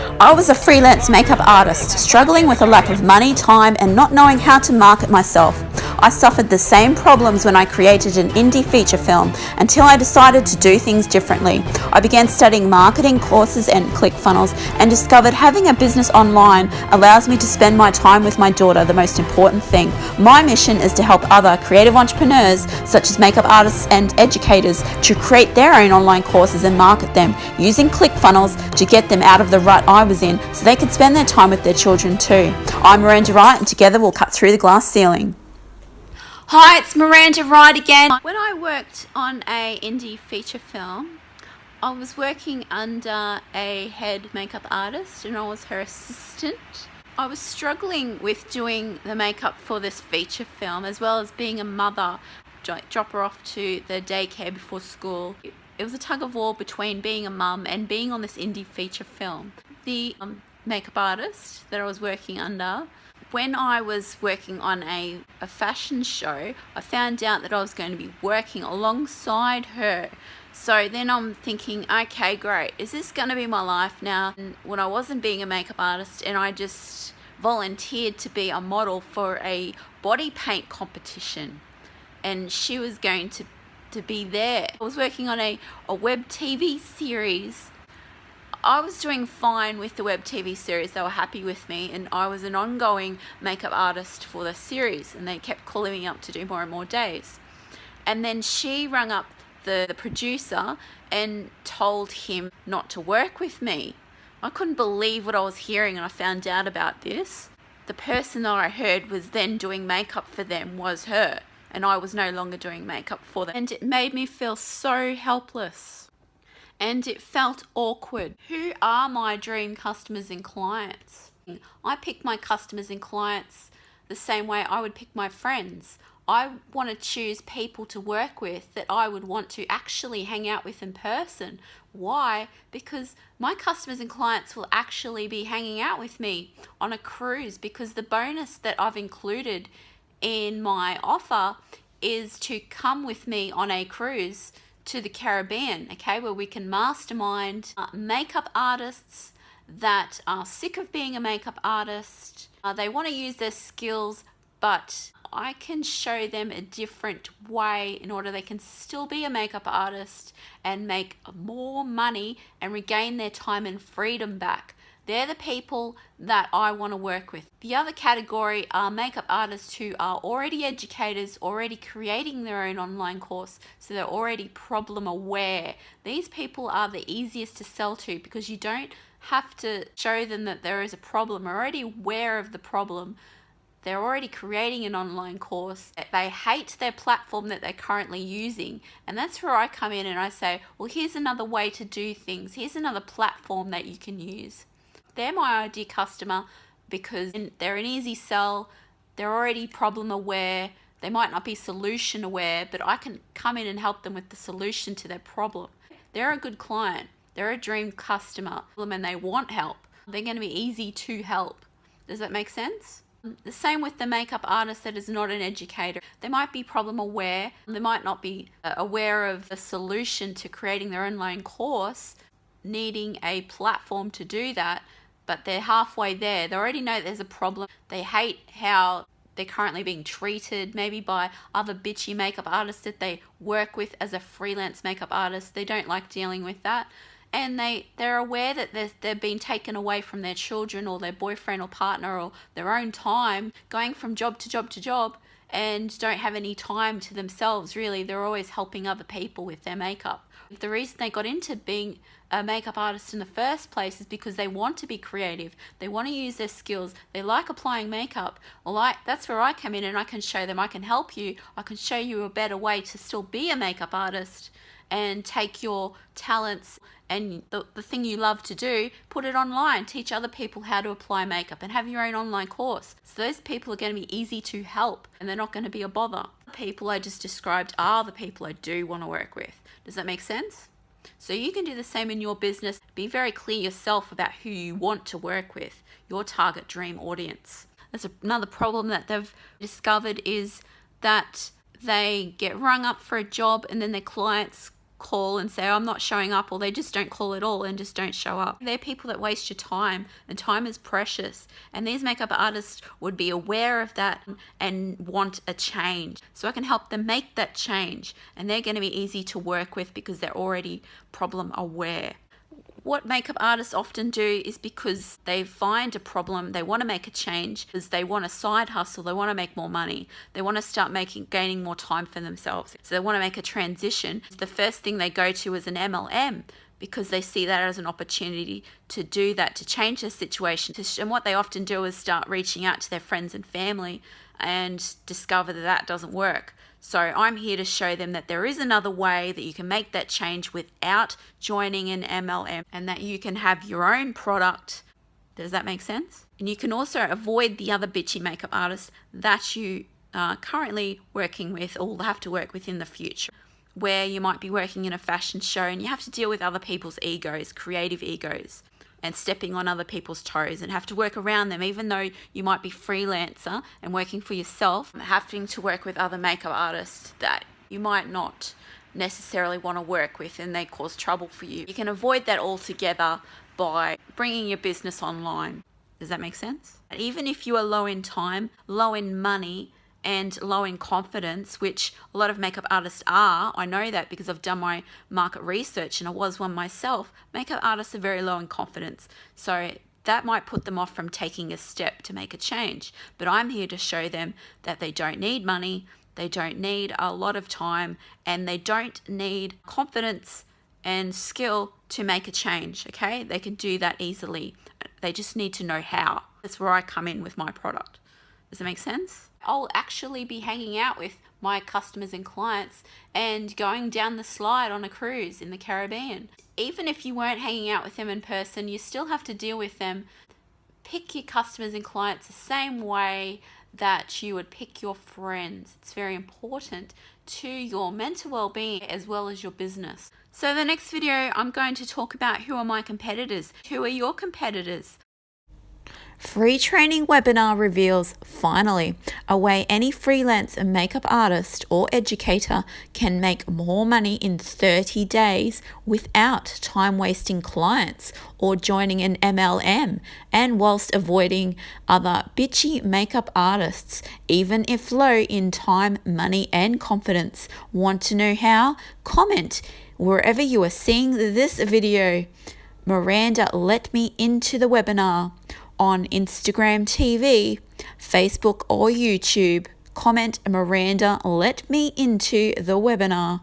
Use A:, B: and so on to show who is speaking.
A: I was a freelance makeup artist, struggling with a lack of money, time, and not knowing how to market myself. I suffered the same problems when I created an indie feature film until I decided to do things differently. I began studying marketing courses and ClickFunnels and discovered having a business online allows me to spend my time with my daughter, the most important thing. My mission is to help other creative entrepreneurs, such as makeup artists and educators, to create their own online courses and market them using ClickFunnels to get them out of the rut I was in so they can spend their time with their children too. I'm Miranda Wright, and together we'll cut through the glass ceiling. Hi, it's Miranda Wright again. When I worked on a indie feature film, I was working under a head makeup artist and I was her assistant. I was struggling with doing the makeup for this feature film as well as being a mother, drop her off to the daycare before school. It was a tug of war between being a mum and being on this indie feature film. The makeup artist that I was working under, when I was working on a fashion show, I found out that I was going to be working alongside her. So then I'm thinking, okay, great. Is this going to be my life now? And when I wasn't being a makeup artist and I just volunteered to be a model for a body paint competition, and she was going to be there. I was working on a web TV series. I was doing fine with the web TV series. They were happy with me, and I was an ongoing makeup artist for the series, and they kept calling me up to do more and more days. And then she rang up the producer and told him not to work with me. I couldn't believe what I was hearing, and I found out about this. The person that I heard was then doing makeup for them was her, and I was no longer doing makeup for them. And it made me feel so helpless. And it felt awkward. Who are my dream customers and clients? I pick my customers and clients the same way I would pick my friends. I want to choose people to work with that I would want to actually hang out with in person. Why? Because my customers and clients will actually be hanging out with me on a cruise, because the bonus that I've included in my offer is to come with me on a cruise to the Caribbean, okay, where we can mastermind makeup artists that are sick of being a makeup artist. They want to use their skills, but I can show them a different way in order they can still be a makeup artist and make more money and regain their time and freedom back. They're the people that I want to work with. The other category are makeup artists who are already educators, already creating their own online course, so they're already problem aware. These people are the easiest to sell to because you don't have to show them that there is a problem. They're already aware of the problem. They're already creating an online course. They hate their platform that they're currently using. And that's where I come in and I say, well, here's another way to do things. Here's another platform that you can use. They're my ideal customer because they're an easy sell. They're already problem aware. They might not be solution aware, but I can come in and help them with the solution to their problem. They're a good client. They're a dream customer and they want help. They're going to be easy to help. Does that make sense? The same with the makeup artist that is not an educator. They might be problem aware. They might not be aware of the solution to creating their online course, needing a platform to do that, but they're halfway there. They already know there's a problem. They hate how they're currently being treated, maybe by other bitchy makeup artists that they work with as a freelance makeup artist. They don't like dealing with that. And they're aware that they're being taken away from their children or their boyfriend or partner or their own time, going from job to job to job, and don't have any time to themselves, really. They're always helping other people with their makeup. The reason they got into being a makeup artist in the first place is because they want to be creative. They want to use their skills. They like applying makeup. Well, that's where I come in and I can show them, I can help you. I can show you a better way to still be a makeup artist and take your talents and the thing you love to do, put it online, teach other people how to apply makeup and have your own online course. So those people are going to be easy to help and they're not going to be a bother. The people I just described are the people I do want to work with. Does that make sense? So you can do the same in your business. Be very clear yourself about who you want to work with, your target dream audience. That's another problem that they've discovered is that they get rung up for a job and then their clients call and say, oh, I'm not showing up, or they just don't call at all and just don't show up. They're people that waste your time, and time is precious. And these makeup artists would be aware of that and want a change. So I can help them make that change, and they're going to be easy to work with because they're already problem aware. What makeup artists often do is because they find a problem, they want to make a change, because they want a side hustle, they want to make more money, they want to start gaining more time for themselves. So they want to make a transition. The first thing they go to is an MLM, because they see that as an opportunity to do that, to change their situation. And what they often do is start reaching out to their friends and family and discover that that doesn't work. So I'm here to show them that there is another way that you can make that change without joining an MLM, and that you can have your own product. Does that make sense? And you can also avoid the other bitchy makeup artists that you are currently working with or will have to work with in the future, where you might be working in a fashion show and you have to deal with other people's egos, creative egos, and stepping on other people's toes, and have to work around them, even though you might be freelancer and working for yourself, having to work with other makeup artists that you might not necessarily want to work with, and they cause trouble for you. You can avoid that altogether by bringing your business online. Does that make sense? Even if you are low in time, low in money, and low in confidence, which a lot of makeup artists are. I know that because I've done my market research and I was one myself. Makeup artists are very low in confidence. So that might put them off from taking a step to make a change. But I'm here to show them that they don't need money, they don't need a lot of time, and they don't need confidence and skill to make a change, okay? They can do that easily. They just need to know how. That's where I come in with my product. Does that make sense? I'll actually be hanging out with my customers and clients and going down the slide on a cruise in the Caribbean. Even if you weren't hanging out with them in person, you still have to deal with them. Pick your customers and clients the same way that you would pick your friends. It's very important to your mental well-being as well as your business. So the next video, I'm going to talk about who are my competitors. Who are your competitors?
B: Free training webinar reveals, finally, a way any freelance makeup artist or educator can make more money in 30 days without time-wasting clients or joining an MLM, and whilst avoiding other bitchy makeup artists, even if low in time, money, and confidence. Want to know how? Comment wherever you are seeing this video. Miranda let me into the webinar. On Instagram TV, Facebook or YouTube, comment Miranda let me into the webinar.